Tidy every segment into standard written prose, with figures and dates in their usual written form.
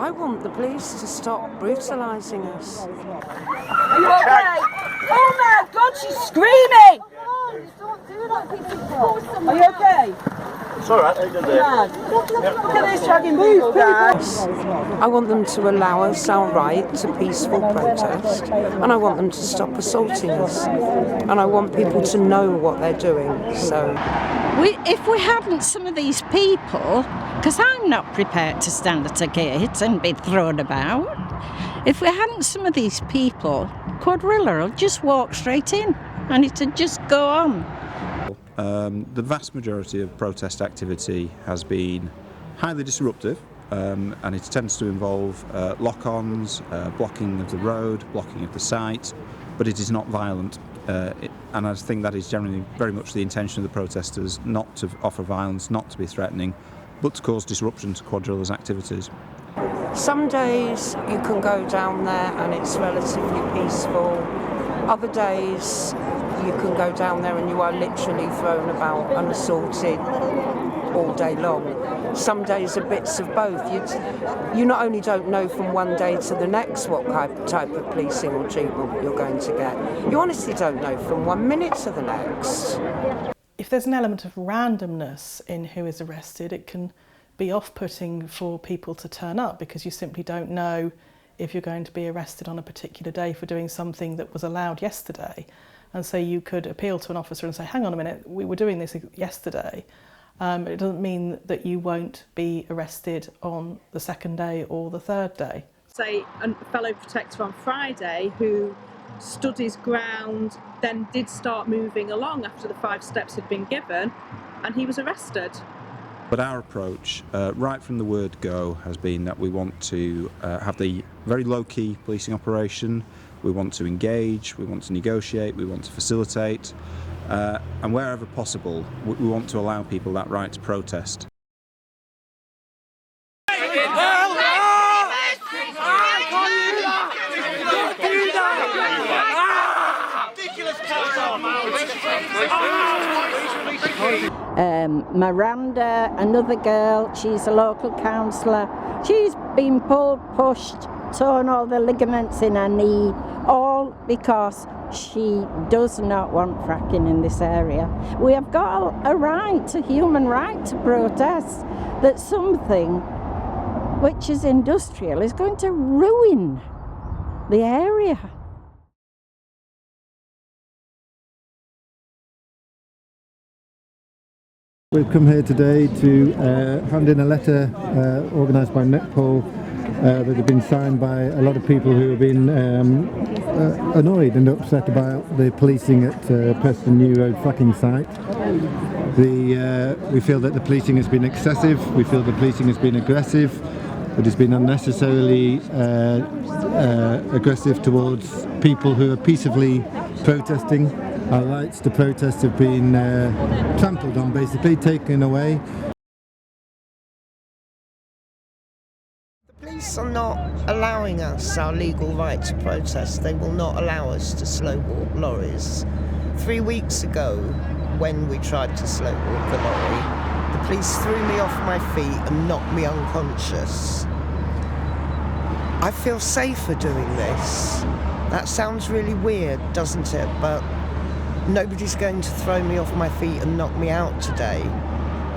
I want the police to stop brutalising us. Are you okay? Oh my God, she's screaming! Are you okay? It's alright, I did it. Look at this dragging people, guys. I want them to allow us our right to peaceful protest, and I want them to stop assaulting us, and I want people to know what they're doing. So, if we hadn't some of these people, because I'm not prepared to stand at a gate and be thrown about, if we hadn't some of these people, Quadrilla will just walk straight in, and it'd just go on. The vast majority of protest activity has been highly disruptive, and it tends to involve lock-ons, blocking of the road, blocking of the site, but it is not violent. And I think that is generally very much the intention of the protesters, not to offer violence, not to be threatening, but to cause disruption to Quadrilla's activities. some days you can go down there and it's relatively peaceful. Other days you can go down there and you are literally thrown about and assaulted all day long. Some days are bits of both. You not only don't know from one day to the next what type of policing or treatment you're going to get, you honestly don't know from 1 minute to the next. If there's an element of randomness in who is arrested, it can be off-putting for people to turn up because you simply don't know if you're going to be arrested on a particular day for doing something that was allowed yesterday. And so you could appeal to an officer and say, hang on a minute, we were doing this yesterday. It doesn't mean that you won't be arrested on the second day or the third day. Say a fellow protector on Friday who stood his ground, then did start moving along after the 5 steps had been given, and he was arrested. But our approach, right from the word go, has been that we want to have the very low-key policing operation. We want to engage, we want to negotiate, we want to facilitate, and wherever possible, we want to allow people that right to protest. Miranda, another girl, she's a local councillor. She's been pulled, pushed, torn all the ligaments in her knee, all because she does not want fracking in this area. We have got a right, a human right to protest that something which is industrial is going to ruin the area. We've come here today to hand in a letter organised by NETPOL that has been signed by a lot of people who have been annoyed and upset about the policing at Preston Road fracking site. We feel that the policing has been excessive, we feel the policing has been aggressive, it has been unnecessarily aggressive towards people who are peacefully protesting. Our rights to protest have been trampled on, basically, taken away. The police are not allowing us our legal right to protest. They will not allow us to slow walk lorries. 3 weeks ago, when we tried to slow walk the lorry, the police threw me off my feet and knocked me unconscious. I feel safer doing this. That sounds really weird, doesn't it? But nobody's going to throw me off my feet and knock me out today.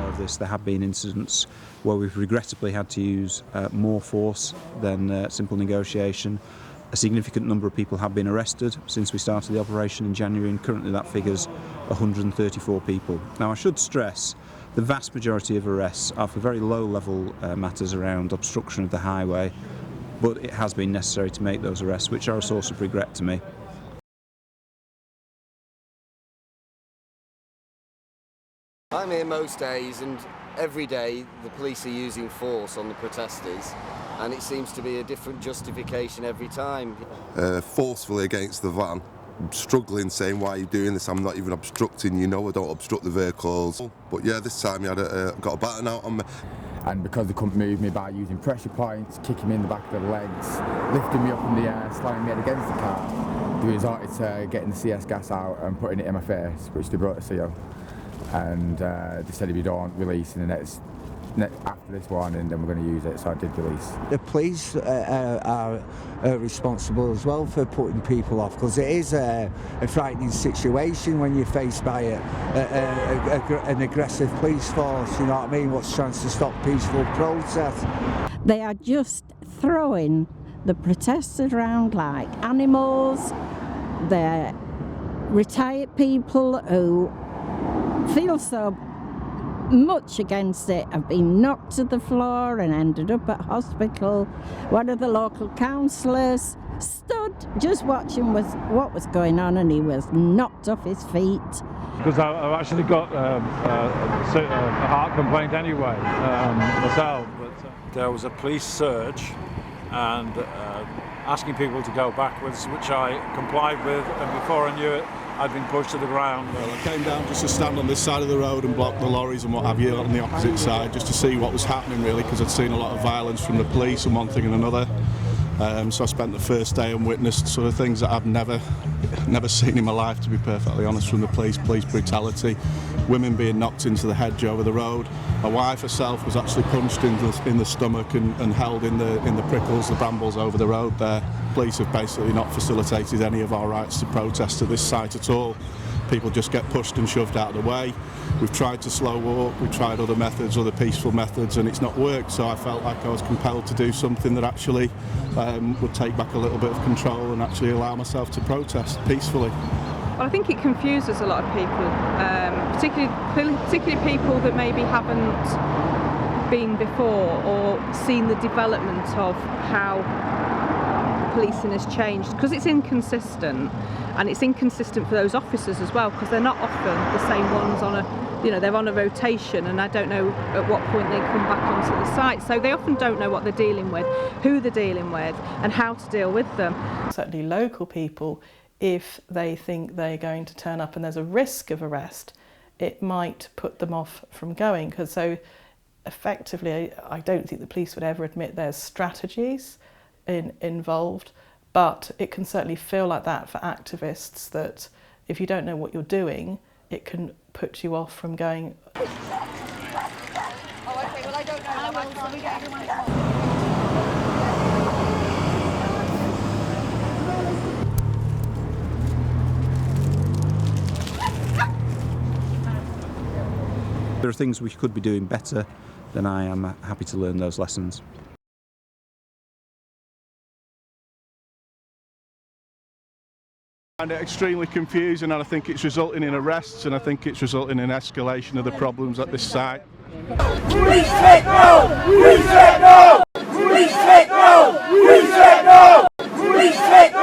Of this, there have been incidents where we've regrettably had to use more force than simple negotiation. A significant number of people have been arrested since we started the operation in January, and currently that figure's 134 people. Now, I should stress the vast majority of arrests are for very low-level matters around obstruction of the highway, but it has been necessary to make those arrests, which are a source of regret to me. I'm here most days, and every day the police are using force on the protesters, and it seems to be a different justification every time. Forcefully against the van, struggling, saying, why are you doing this? I'm not even obstructing, you know, I don't obstruct the vehicles. But yeah, this time he had got a baton out on me. And because they couldn't move me by using pressure points, kicking me in the back of the legs, lifting me up in the air, slamming me head against the car, they resorted to getting the CS gas out and putting it in my face, which they brought to CO. and they said if you don't release in the next after this one, and then we're going to use it, so I did release. The police are responsible as well for putting people off, because it is a frightening situation when you're faced by an aggressive police force, you know what I mean, what's trying to stop peaceful protest. They are just throwing the protesters around like animals. They're retired people who feel so much against it have been knocked to the floor and ended up at hospital. One of the local councillors stood just watching what was going on, and he was knocked off his feet. Because I've actually got a heart complaint anyway myself. But there was a police surge and asking people to go backwards, which I complied with, and before I knew it, I'd been pushed to the ground. Well, I came down just to stand on this side of the road and block the lorries and what have you on the opposite side, just to see what was happening really, because I'd seen a lot of violence from the police and one thing and another. So I spent the first day and witnessed sort of things that I've never seen in my life, to be perfectly honest, from the police brutality, women being knocked into the hedge over the road. My wife herself was actually punched in the stomach and held in the prickles, the brambles over the road there. Police have basically not facilitated any of our rights to protest at this site at all. People just get pushed and shoved out of the way. We've tried to slow walk, we've tried other methods, other peaceful methods, and it's not worked, so I felt like I was compelled to do something that actually would take back a little bit of control and actually allow myself to protest peacefully. Well, I think it confuses a lot of people, particularly people that maybe haven't been before or seen the development of how policing has changed, because it's inconsistent, and it's inconsistent for those officers as well, because they're not often the same ones on a, they're on a rotation, and I don't know at what point they come back onto the site, so they often don't know what they're dealing with, who they're dealing with, and how to deal with them. Certainly local people, if they think they're going to turn up and there's a risk of arrest, it might put them off from going, because so effectively I don't think the police would ever admit there's strategies involved, but it can certainly feel like that for activists, that if you don't know what you're doing, it can put you off from going. Oh, okay, well I don't know. So we get everyone at There are things we could be doing better, then I am happy to learn those lessons. I find it extremely confusing, and I think it's resulting in arrests, and I think it's resulting in escalation of the problems at this site. Police take no! Police take no! Police take no! Police take no! Police take no!